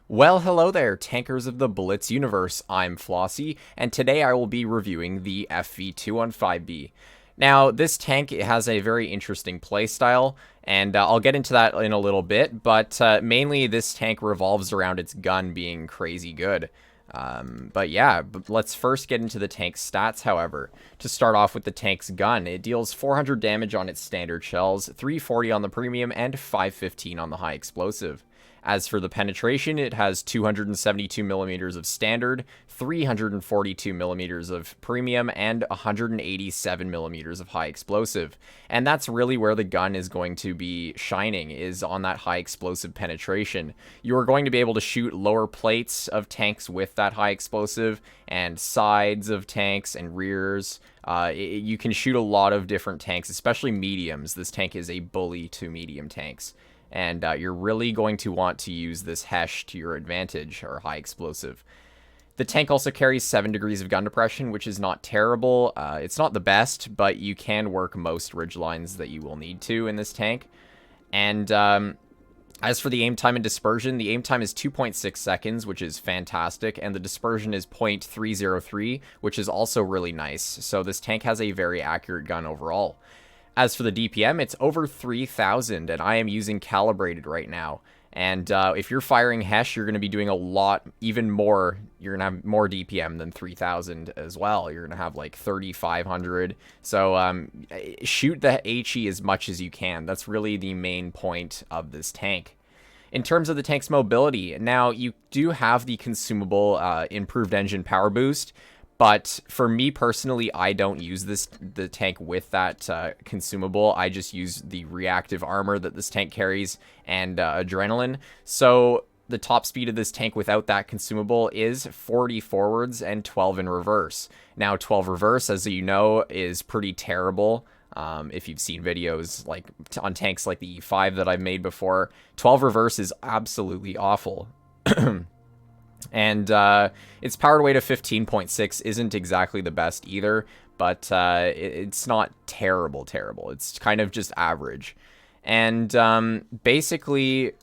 Well, hello there, tankers of the Blitz universe. I'm Flossie, and today I will be reviewing the FV215b. Now, this tank has a very interesting playstyle, and I'll get into that in a little bit, but mainly this tank revolves around its gun being crazy good. But let's first get into the tank's stats, however. To start off with the tank's gun, it deals 400 damage on its standard shells, 340 on the premium, and 515 on the high explosive. As for the penetration, it has 272 millimeters of standard, 342 millimeters of premium, and 187 millimeters of high explosive. And that's really where the gun is going to be shining, is on that high explosive penetration. You are going to be able to shoot lower plates of tanks with that high explosive, and sides of tanks and rears. You can shoot a lot of different tanks, especially mediums. This tank is a bully to medium tanks. And you're really going to want to use this Hesh to your advantage, or high explosive. The tank also carries 7 degrees of gun depression, which is not terrible. It's not the best, but you can work most ridge lines that you will need to in this tank. And as for the aim time and dispersion, the aim time is 2.6 seconds, which is fantastic, and the dispersion is 0.303, which is also really nice. So this tank has a very accurate gun overall. As for the DPM, it's over 3,000, and I am using calibrated right now. And if you're firing Hesh, you're going to be doing a lot, even more. You're going to have more DPM than 3,000 as well. You're going to have like 3,500. So shoot the HE as much as you can. That's really the main point of this tank. In terms of the tank's mobility, now you do have the consumable improved engine power boost. But for me personally, I don't use the tank with that consumable. I just use the reactive armor that this tank carries and adrenaline. So the top speed of this tank without that consumable is 40 forwards and 12 in reverse. Now 12 reverse, as you know, is pretty terrible. If you've seen videos like on tanks like the E5 that I've made before, 12 reverse is absolutely awful. And its powered weight of 15.6 isn't exactly the best either, but it's not terrible. It's kind of just average. And basically,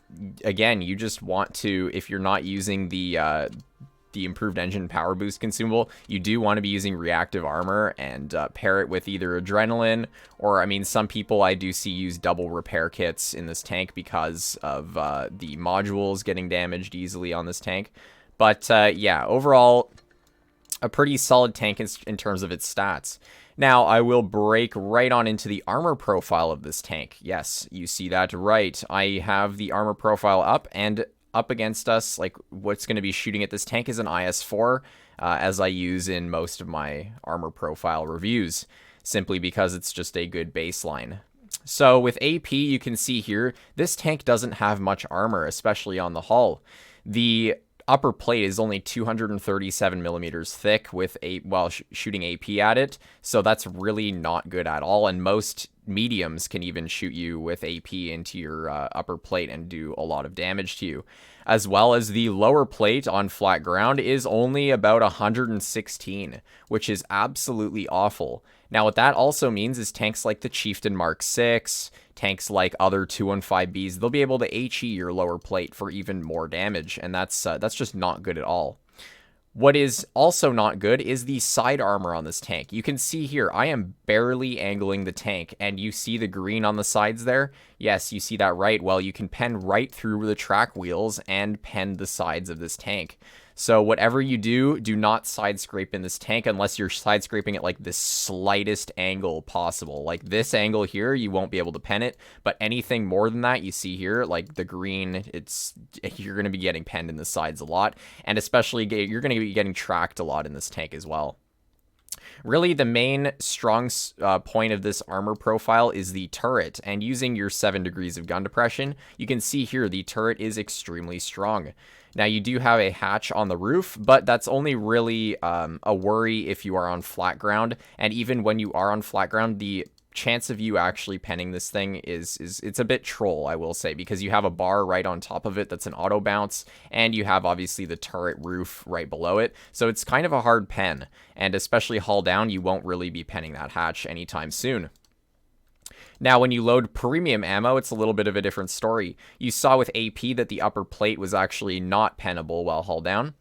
again, you just want to, if you're not using the improved engine power boost consumable, you do want to be using reactive armor and pair it with either adrenaline, or I mean, some people I do see use double repair kits in this tank because of the modules getting damaged easily on this tank. But yeah, overall, a pretty solid tank in terms of its stats. Now, I will break right on into the armor profile of this tank. Yes, you see that right. I have the armor profile up, and up against us, like what's going to be shooting at this tank is an IS-4, as I use in most of my armor profile reviews, simply because it's just a good baseline. So with AP, you can see here, this tank doesn't have much armor, especially on the hull. The upper plate is only 237 millimeters thick with while shooting AP at it, so that's really not good at all, and most mediums can even shoot you with AP into your upper plate and do a lot of damage to you. As well as the lower plate on flat ground is only about 116, which is absolutely awful. Now, what that also means is tanks like the Chieftain Mark 6, tanks like other 215Bs, they'll be able to HE your lower plate for even more damage, and that's just not good at all. What is also not good is the side armor on this tank. You can see here, I am barely angling the tank, and you see the green on the sides there? Yes, you see that right. Well, you can pen right through the track wheels and pen the sides of this tank. So whatever you do, do not side scrape in this tank unless you're side scraping at like the slightest angle possible. Like this angle here, you won't be able to pen it, but anything more than that, you see here, like the green, you're going to be getting penned in the sides a lot, and especially you're going to be getting tracked a lot in this tank as well. Really, the main strong point of this armor profile is the turret, and using your 7 degrees of gun depression, you can see here the turret is extremely strong. Now, you do have a hatch on the roof, but that's only really a worry if you are on flat ground, and even when you are on flat ground, the chance of you actually penning this thing it's a bit troll, I will say, because you have a bar right on top of it that's an auto bounce, and you have obviously the turret roof right below it, so it's kind of a hard pen, and especially hull down, you won't really be penning that hatch anytime soon. Now, when you load premium ammo, it's a little bit of a different story. You saw with AP that the upper plate was actually not pennable while hull down.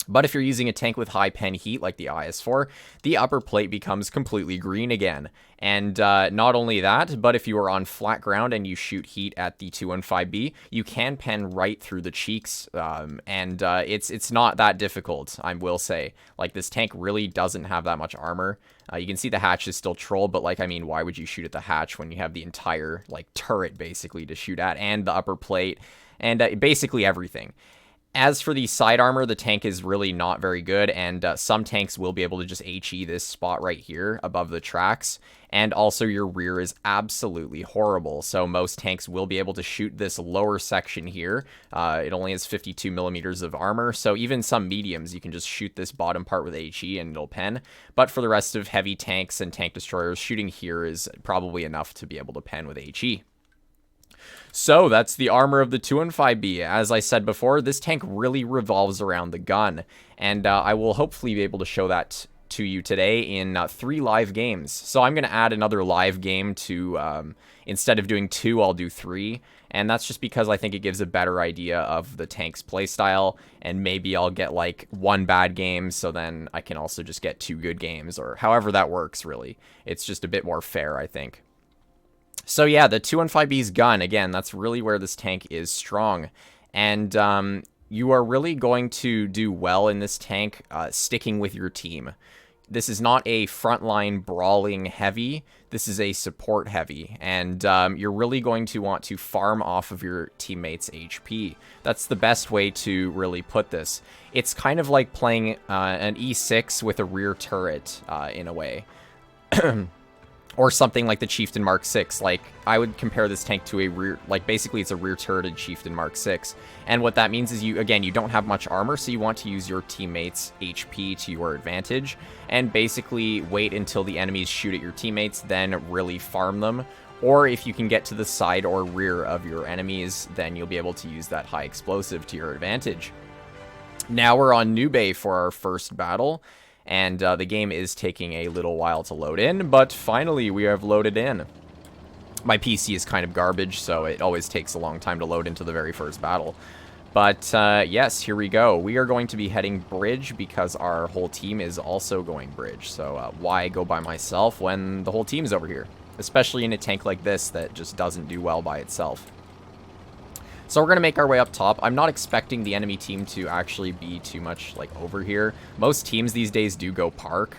But if you're using a tank with high pen heat like the IS-4, the upper plate becomes completely green again. And not only that, but if you are on flat ground and you shoot heat at the 215B, you can pen right through the cheeks, and it's not that difficult, I will say. Like, this tank really doesn't have that much armor. You can see the hatch is still troll, but, like, I mean, why would you shoot at the hatch when you have the entire, like, turret, basically, to shoot at, and the upper plate, and basically everything. As for the side armor, the tank is really not very good, and some tanks will be able to just HE this spot right here above the tracks, and also your rear is absolutely horrible, so most tanks will be able to shoot this lower section here. It only has 52 millimeters of armor, so even some mediums, you can just shoot this bottom part with HE and it'll pen, but for the rest of heavy tanks and tank destroyers, shooting here is probably enough to be able to pen with HE. So that's the armor of the 215B. As I said before, this tank really revolves around the gun, and I will hopefully be able to show that to you today in 3 live games. So I'm going to add another live game to, instead of doing 2, I'll do 3, and that's just because I think it gives a better idea of the tank's playstyle, and maybe I'll get like 1 bad game, so then I can also just get 2 good games, or however that works, really. It's just a bit more fair, I think. So yeah, the 215B's gun, again, that's really where this tank is strong. And you are really going to do well in this tank sticking with your team. This is not a frontline brawling heavy, this is a support heavy. And you're really going to want to farm off of your teammates' HP. That's the best way to really put this. It's kind of like playing an E6 with a rear turret in a way. Or something like the Chieftain Mark 6. Like, I would compare this tank to a rear, like, basically it's a rear turreted Chieftain Mark 6. And what that means is you don't have much armor, so you want to use your teammates' HP to your advantage, and basically wait until the enemies shoot at your teammates, then really farm them. Or if you can get to the side or rear of your enemies, then you'll be able to use that high explosive to your advantage. Now we're on New Bay for our first battle. And the game is taking a little while to load in, but finally we have loaded in. My PC is kind of garbage, so it always takes a long time to load into the very first battle. But yes, here we go. We are going to be heading bridge because our whole team is also going bridge. So why go by myself when the whole team is over here? Especially in a tank like this that just doesn't do well by itself. So we're going to make our way up top. I'm not expecting the enemy team to actually be too much, like, over here. Most teams these days do go park.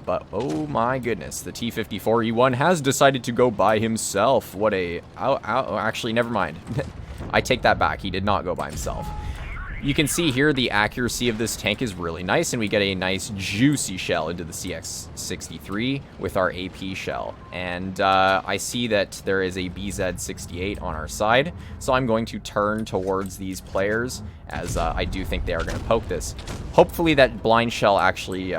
But, oh my goodness, the T-54E1 has decided to go by himself. What a... actually, never mind. I take that back. He did not go by himself. You can see here the accuracy of this tank is really nice, and we get a nice juicy shell into the CX-63 with our AP shell. And I see that there is a BZ-68 on our side, so I'm going to turn towards these players, as I do think they are going to poke this. Hopefully that blind shot actually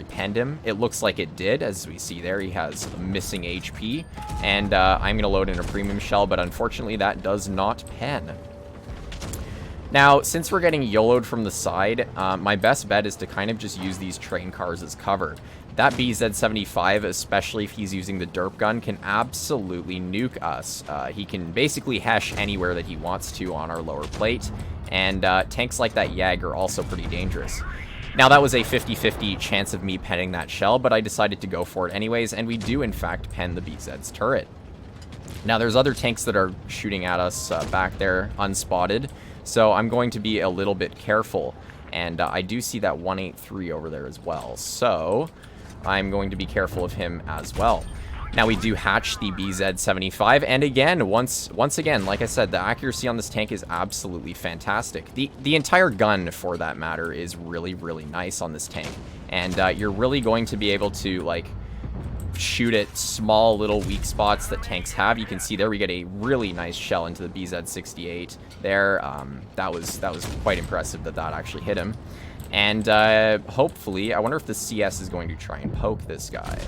penned him. It looks like it did, as we see there. He has missing HP, and I'm going to load in a premium shell, but unfortunately that does not pen. Now, since we're getting YOLO'd from the side, my best bet is to kind of just use these train cars as cover. That BZ-75, especially if he's using the derp gun, can absolutely nuke us. He can basically hesh anywhere that he wants to on our lower plate, and tanks like that Yag are also pretty dangerous. Now, that was a 50-50 chance of me penning that shell, but I decided to go for it anyways, and we do, in fact, pen the BZ's turret. Now, there's other tanks that are shooting at us back there, unspotted. So I'm going to be a little bit careful, and I do see that 183 over there as well, so I'm going to be careful of him as well. Now we do hatch the BZ-75, and again, once again, like I said, the accuracy on this tank is absolutely fantastic. The entire gun, for that matter, is really, really nice on this tank, and you're really going to be able to, like, shoot at small little weak spots that tanks have. You can see there we get a really nice shell into the BZ-68 there. That was quite impressive that actually hit him. And hopefully, I wonder if the CS is going to try and poke this guy.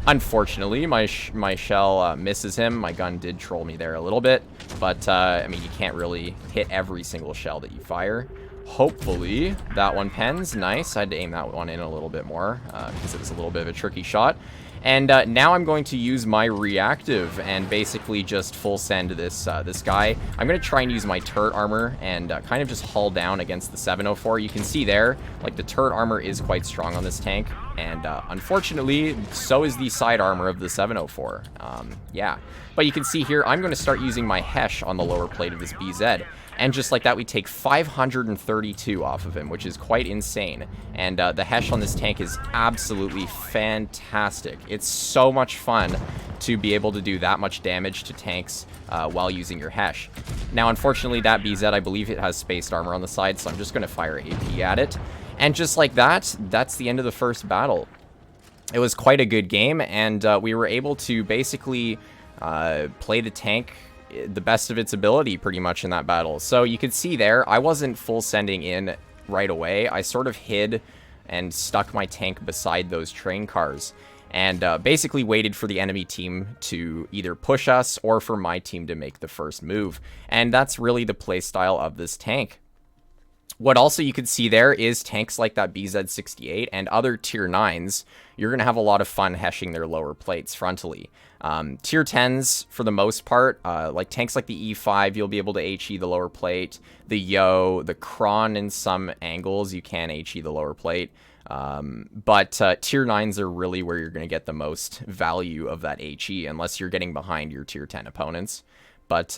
Unfortunately, my shell misses him. My gun did troll me there a little bit, but I mean, you can't really hit every single shell that you fire. Hopefully that one pens. Nice. I had to aim that one in a little bit more because it was a little bit of a tricky shot. And now I'm going to use my reactive and basically just full send this this guy. I'm going to try and use my turret armor and kind of just haul down against the 704. You can see there, like, the turret armor is quite strong on this tank. And unfortunately, so is the side armor of the 704. Yeah. But you can see here, I'm going to start using my Hesh on the lower plate of this BZ. And just like that, we take 532 off of him, which is quite insane. And the Hesh on this tank is absolutely fantastic. It's so much fun to be able to do that much damage to tanks while using your Hesh. Now, unfortunately, that BZ, I believe it has spaced armor on the side, so I'm just going to fire AP at it. And just like that, that's the end of the first battle. It was quite a good game, and we were able to basically play the tank the best of its ability pretty much in that battle. So you can see there, I wasn't full sending in right away. I sort of hid and stuck my tank beside those train cars and basically waited for the enemy team to either push us or for my team to make the first move. And that's really the playstyle of this tank. What also you can see there is tanks like that BZ-68 and other tier 9s, you're going to have a lot of fun heshing their lower plates frontally. Tier 10s, for the most part, like tanks like the E5, you'll be able to HE the lower plate. The Yo, the Kron in some angles, you can HE the lower plate. But tier 9s are really where you're going to get the most value of that HE, unless you're getting behind your tier 10 opponents. But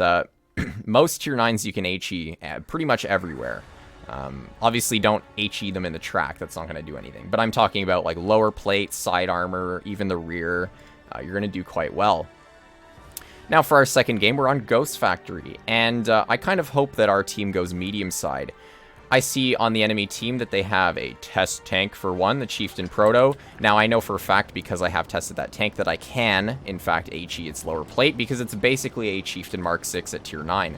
most tier 9s you can HE pretty much everywhere. Obviously don't HE them in the track, that's not going to do anything. But I'm talking about like lower plate, side armor, even the rear. You're going to do quite well. Now for our second game, we're on Ghost Factory. And I kind of hope that our team goes medium side. I see on the enemy team that they have a test tank for one, the Chieftain Proto. Now I know for a fact, because I have tested that tank, that I can, in fact, HE its lower plate, because it's basically a Chieftain Mark 6 at tier 9.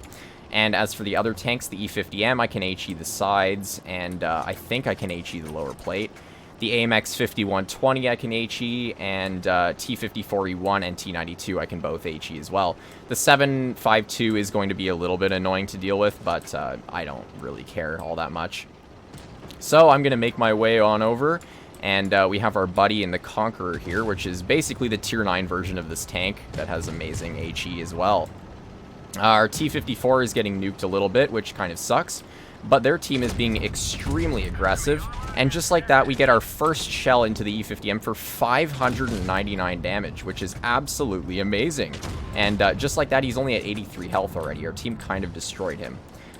And as for the other tanks, the E50M, I can HE the sides, and I think I can HE the lower plate. The AMX 5120 I can HE, and T54E1 and T92 I can both HE as well. The 752 is going to be a little bit annoying to deal with, but I don't really care all that much. So I'm going to make my way on over, and we have our buddy in the Conqueror here, which is basically the tier 9 version of this tank that has amazing HE as well. Our T54 is getting nuked a little bit, which kind of sucks, but their team is being extremely aggressive, and just like that, we get our first shell into the E50M for 599 damage, which is absolutely amazing. And just like that, he's only at 83 health already. Our team kind of destroyed him.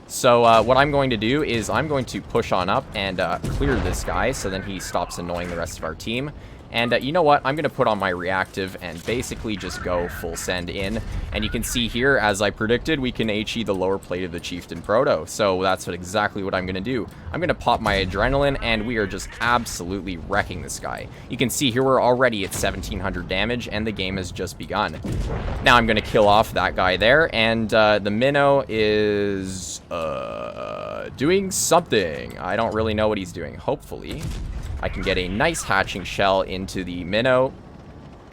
So what I'm going to do is I'm going to push on up and clear this guy, so then he stops annoying the rest of our team. And you know what? I'm going to put on my reactive and basically just go full send in. And you can see here, as I predicted, we can HE the lower plate of the Chieftain Proto. So that's exactly what I'm going to do. I'm going to pop my adrenaline, and we are just absolutely wrecking this guy. You can see here we're already at 1700 damage, and the game has just begun. Now I'm going to kill off that guy there, and the Minnow is doing something. I don't really know what he's doing. Hopefully I can get a nice hatching shell into the Minnow.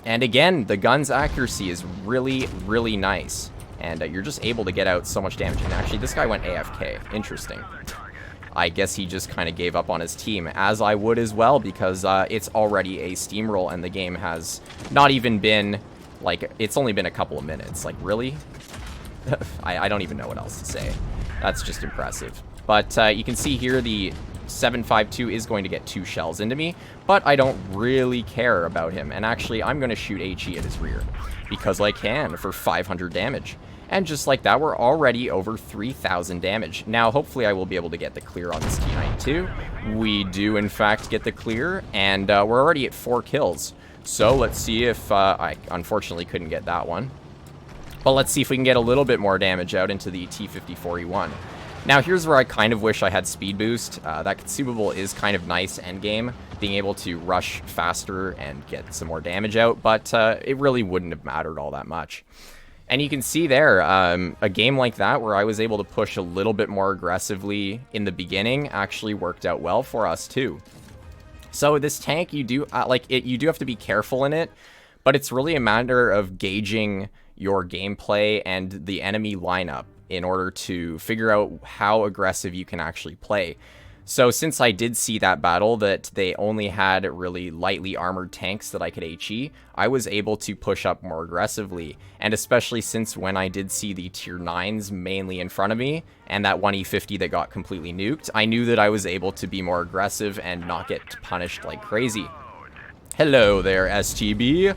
And again, the gun's accuracy is really, really nice. And you're just able to get out so much damage. And actually, this guy went AFK. Interesting. I guess he just kind of gave up on his team, as I would as well, because it's already a steamroll, and the game has not even been, like, it's only been a couple of minutes. Like, really? I don't even know what else to say. That's just impressive. But you can see here the 752 is going to get 2 shells into me, but I don't really care about him. And actually, I'm going to shoot HE at his rear, because I can, for 500 damage. And just like that, we're already over 3,000 damage. Now, hopefully I will be able to get the clear on this T92. We do, in fact, get the clear, and we're already at 4 kills. So let's see if I unfortunately couldn't get that one. But let's see if we can get a little bit more damage out into the T54E1. Now, here's where I kind of wish I had speed boost. That consumable is kind of nice endgame, being able to rush faster and get some more damage out, but it really wouldn't have mattered all that much. And you can see there, a game like that where I was able to push a little bit more aggressively in the beginning actually worked out well for us too. So this tank, you do you do have to be careful in it, but it's really a matter of gauging your gameplay and the enemy lineup in order to figure out how aggressive you can actually play. So since I did see that battle that they only had really lightly armored tanks that I could HE, I was able to push up more aggressively. And especially since when I did see the tier 9s mainly in front of me, and that 1E50 that got completely nuked, I knew that I was able to be more aggressive and not get punished like crazy. Hello there, STB.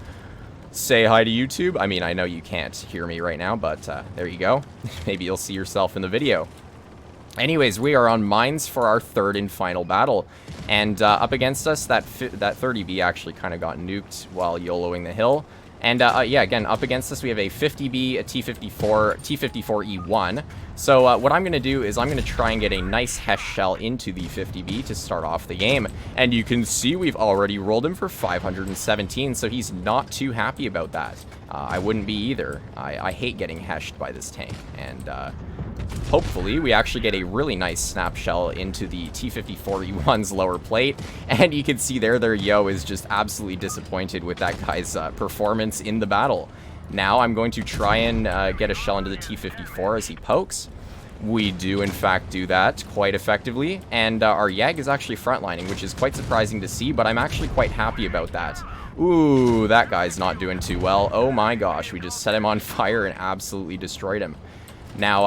Say hi to YouTube. I mean, I know you can't hear me right now, but there you go. Maybe you'll see yourself in the video. Anyways, we are on mines for our third and final battle. And up against us, that 30B actually kind of got nuked while YOLOing the hill. And yeah, again, up against us, we have a 50B, a T-54, T-54E1. So what I'm going to do is I'm going to try and get a nice Hesh shell into the 50B to start off the game. And you can see we've already rolled him for 517, so he's not too happy about that. I wouldn't be either. I hate getting heshed by this tank. And hopefully we actually get a really nice snap shell into the T-54E1's lower plate. And you can see there, their Yo is just absolutely disappointed with that guy's performance in the battle. Now I'm going to try and get a shell into the T-54 as he pokes. We do, in fact, do that quite effectively. And our Yag is actually frontlining, which is quite surprising to see, but I'm actually quite happy about that. Ooh, that guy's not doing too well. Oh my gosh, we just set him on fire and absolutely destroyed him. Now,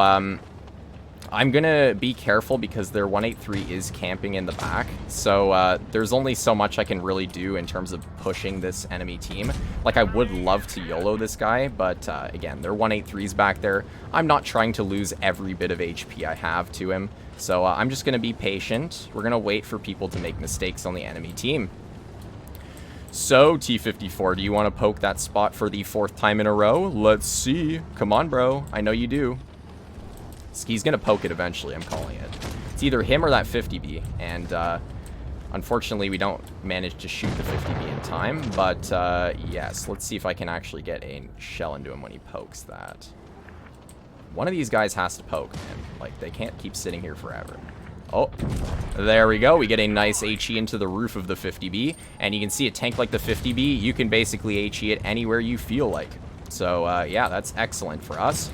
I'm gonna be careful because their 183 is camping in the back, so there's only so much I can really do in terms of pushing this enemy team. Like, I would love to YOLO this guy, but again, their 183's back there. I'm not trying to lose every bit of HP I have to him, so I'm just gonna be patient. We're gonna wait for people to make mistakes on the enemy team. So, T-54, do you want to poke that spot for the 4th time in a row? Let's see. Come on, bro. I know you do. He's going to poke it eventually, I'm calling it. It's either him or that 50B, and unfortunately we don't manage to shoot the 50B in time, but yes, let's see if I can actually get a shell into him when he pokes that. One of these guys has to poke, man. Like, they can't keep sitting here forever. Oh, there we go. We get a nice HE into the roof of the 50B, and you can see a tank like the 50B, you can basically HE it anywhere you feel like. So, yeah, that's excellent for us.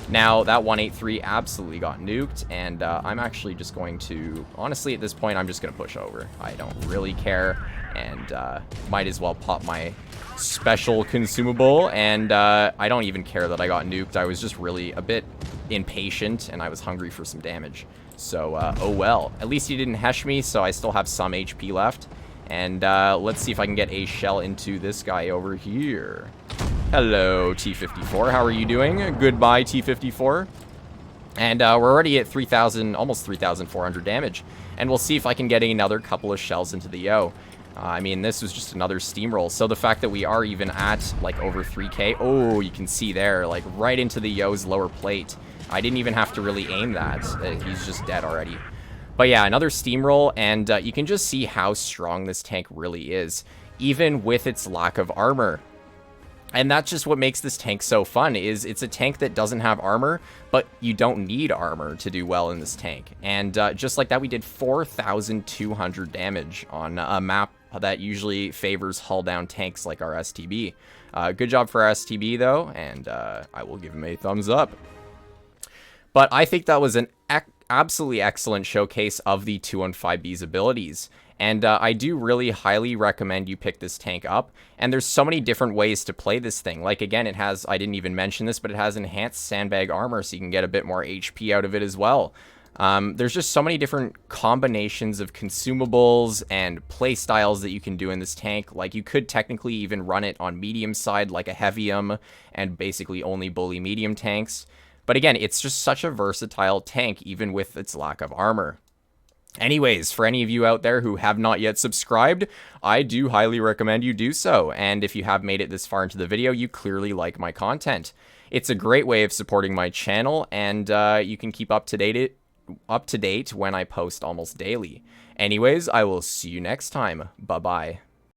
Now, that 183 absolutely got nuked, and I'm actually just going to... Honestly, at this point, I'm just going to push over. I don't really care, and might as well pop my special consumable, and I don't even care that I got nuked. I was just really a bit impatient, and I was hungry for some damage. So, oh well. At least he didn't hesh me, so I still have some HP left. And let's see if I can get a shell into this guy over here. Hello, T-54. How are you doing? Goodbye, T-54. And we're already at 3,000, almost 3,400 damage. And we'll see if I can get another couple of shells into the Yo. I mean, this was just another steamroll. So the fact that we are even at, like, over 3K. Oh, you can see there, like, right into the Yo's lower plate. I didn't even have to really aim that. He's just dead already. But yeah, another steamroll, and you can just see how strong this tank really is, even with its lack of armor. And that's just what makes this tank so fun, is it's a tank that doesn't have armor, but you don't need armor to do well in this tank. And just like that, we did 4,200 damage on a map that usually favors hull-down tanks like our STB. Good job for our STB, though, and I will give him a thumbs up. But I think that was an absolutely excellent showcase of the 215B's abilities. And I do really highly recommend you pick this tank up. And there's so many different ways to play this thing. Like, again, it has, I didn't even mention this, but it has enhanced sandbag armor, so you can get a bit more HP out of it as well. There's just so many different combinations of consumables and play styles that you can do in this tank. Like, you could technically even run it on medium side, like a heavium, and basically only bully medium tanks. But again, it's just such a versatile tank, even with its lack of armor. Anyways, for any of you out there who have not yet subscribed, I do highly recommend you do so. And if you have made it this far into the video, you clearly like my content. It's a great way of supporting my channel, and you can keep up to date when I post almost daily. Anyways, I will see you next time. Bye-bye.